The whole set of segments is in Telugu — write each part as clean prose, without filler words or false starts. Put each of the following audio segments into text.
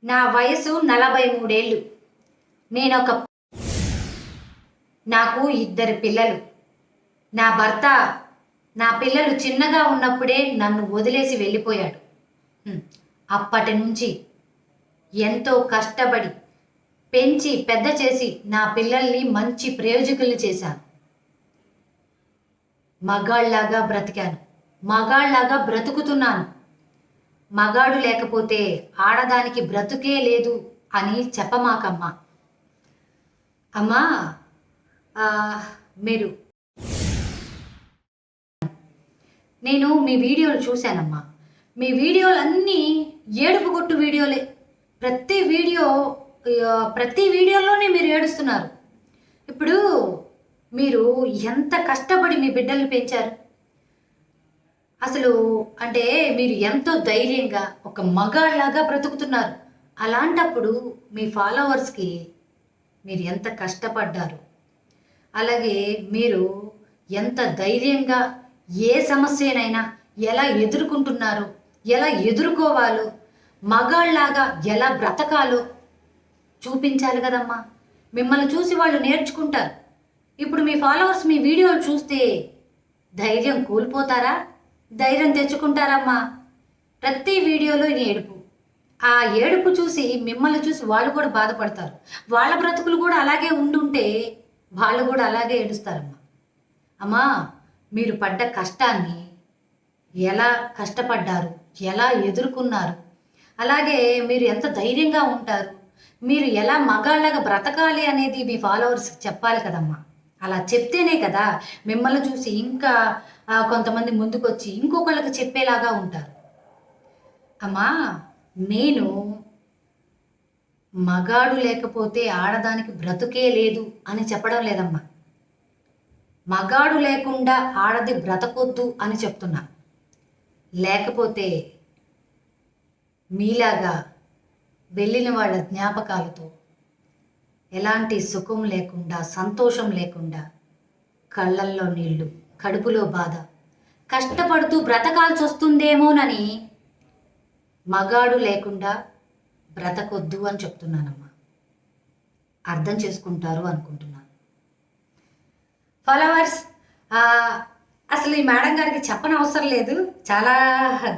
నా వయసు 43 ఏళ్ళు. నాకు ఇద్దరు పిల్లలు. నా భర్త నా పిల్లలు చిన్నగా ఉన్నప్పుడే నన్ను వదిలేసి వెళ్ళిపోయాడు. అప్పటి నుంచి ఎంతో కష్టపడి పెంచి పెద్ద చేసి నా పిల్లల్ని మంచి ప్రయోజకుల్ని చేశాను. మగాళ్ళలాగా బ్రతికాను, మగాళ్ళలాగా బ్రతుకుతున్నాను. మగాడు లేకపోతే ఆడదానికి బ్రతుకే లేదు అని చెప్పమాకమ్మా. అమ్మా మీరు నేను మీ వీడియోలు చూశానమ్మా. మీ వీడియోలన్నీ ఏడుపు కొట్టు వీడియోలే. ప్రతి వీడియోలోనే మీరు ఏడుస్తున్నారు. ఇప్పుడు మీరు ఎంత కష్టపడి మీ బిడ్డల్ని పెంచారు. అసలు అంటే మీరు ఎంతో ధైర్యంగా ఒక మగాళ్ళలాగా బ్రతుకుతున్నారు. అలాంటప్పుడు మీ ఫాలోవర్స్కి మీరు ఎంత కష్టపడ్డారు, అలాగే మీరు ఎంత ధైర్యంగా ఏ సమస్యనైనా ఎలా ఎదుర్కొంటున్నారో, ఎలా ఎదుర్కోవాలో, మగాళ్ళలాగా ఎలా బ్రతకాలో చూపించాలి కదమ్మా. మిమ్మల్ని చూసి వాళ్ళు నేర్చుకుంటారు. ఇప్పుడు మీ ఫాలోవర్స్ మీ వీడియోలు చూస్తే ధైర్యం కోల్పోతారా, ధైర్యం తెచ్చుకుంటారమ్మా? ప్రతి వీడియోలో ఏడుపు. ఆ ఏడుపు చూసి మిమ్మల్ని చూసి వాళ్ళు కూడా బాధపడతారు. వాళ్ళ బ్రతుకులు కూడా అలాగే ఉండుంటే వాళ్ళు కూడా అలాగే ఏడుస్తారమ్మా. అమ్మా, మీరు పడ్డ కష్టాన్ని ఎలా కష్టపడ్డారు, ఎలా ఎదుర్కొన్నారు, అలాగే మీరు ఎంత ధైర్యంగా ఉంటారు, మీరు ఎలా మగాళ్ళగా బ్రతకాలి అనేది మీ ఫాలోవర్స్కి చెప్పాలి కదమ్మా. అలా చెప్తేనే కదా మిమ్మల్ని చూసి ఇంకా కొంతమంది ముందుకొచ్చి ఇంకొకళ్ళకి చెప్పేలాగా ఉంటారు. అమ్మా, నేను మగాడు లేకపోతే ఆడదానికి బ్రతుకే లేదు అని చెప్పడం లేదమ్మా. మగాడు లేకుండా ఆడది బ్రతకొద్దు అని చెప్తున్నా. లేకపోతే మీలాగా వెళ్ళిన వాళ్ళ జ్ఞాపకాలతో ఎలాంటి సుఖం లేకుండా, సంతోషం లేకుండా, కళ్ళల్లో నీళ్ళు, కడుపులో బాధ, కష్టపడుతూ బ్రతకాల్సి వస్తుందేమోనని మగాడు లేకుండా బ్రతకొద్దు అని చెప్తున్నానమ్మా. అర్థం చేసుకుంటారు అనుకుంటున్నాను. ఫాలోవర్స్, అసలు ఈ మేడం గారికి చెప్పనవసరం లేదు, చాలా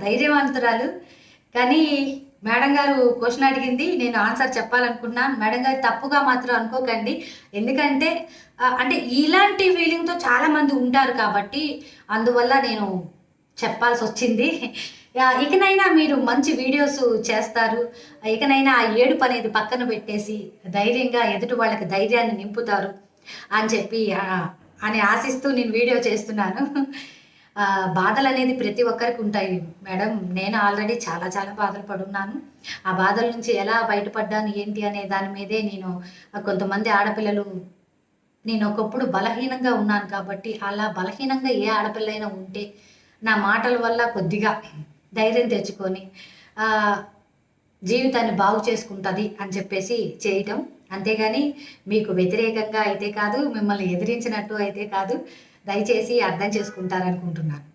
ధైర్యవంతురాలు. కానీ మేడం గారు క్వశ్చన్ అడిగింది, నేను ఆన్సర్ చెప్పాలనుకున్నాను. మేడం గారు తప్పుగా మాత్రం అనుకోకండి. ఎందుకంటే అంటే ఇలాంటి ఫీలింగ్తో చాలామంది ఉంటారు కాబట్టి అందువల్ల నేను చెప్పాల్సి వచ్చింది. ఇకనైనా మీరు మంచి వీడియోస్ చేస్తారు. ఇకనైనా ఆ ఏడుపు అనేది పక్కన పెట్టేసి ధైర్యంగా ఎదుటి వాళ్ళకి ధైర్యాన్ని నింపుతారు అని చెప్పి అని ఆశిస్తూ నేను వీడియో చేస్తున్నాను. బాధలు అనేది ప్రతి ఒక్కరికి ఉంటాయి మేడం. నేను ఆల్రెడీ చాలా చాలా బాధలు పడున్నాను. ఆ బాధల నుంచి ఎలా బయటపడ్డాను ఏంటి అనే దాని మీదే నేను కొంతమంది ఆడపిల్లలు, నేను ఒకప్పుడు బలహీనంగా ఉన్నాను కాబట్టి అలా బలహీనంగా ఏ ఆడపిల్లైనా ఉంటే నా మాటల వల్ల కొద్దిగా ధైర్యం తెచ్చుకొని జీవితాన్ని బాగు చేసుకుంటుంది అని చెప్పేసి చేయటం. అంతేగాని మీకు వ్యతిరేకంగా అయితే కాదు, మిమ్మల్ని ఎదిరించినట్టు అయితే కాదు. దయచేసి అర్థం చేసుకుంటారనుకుంటున్నాను.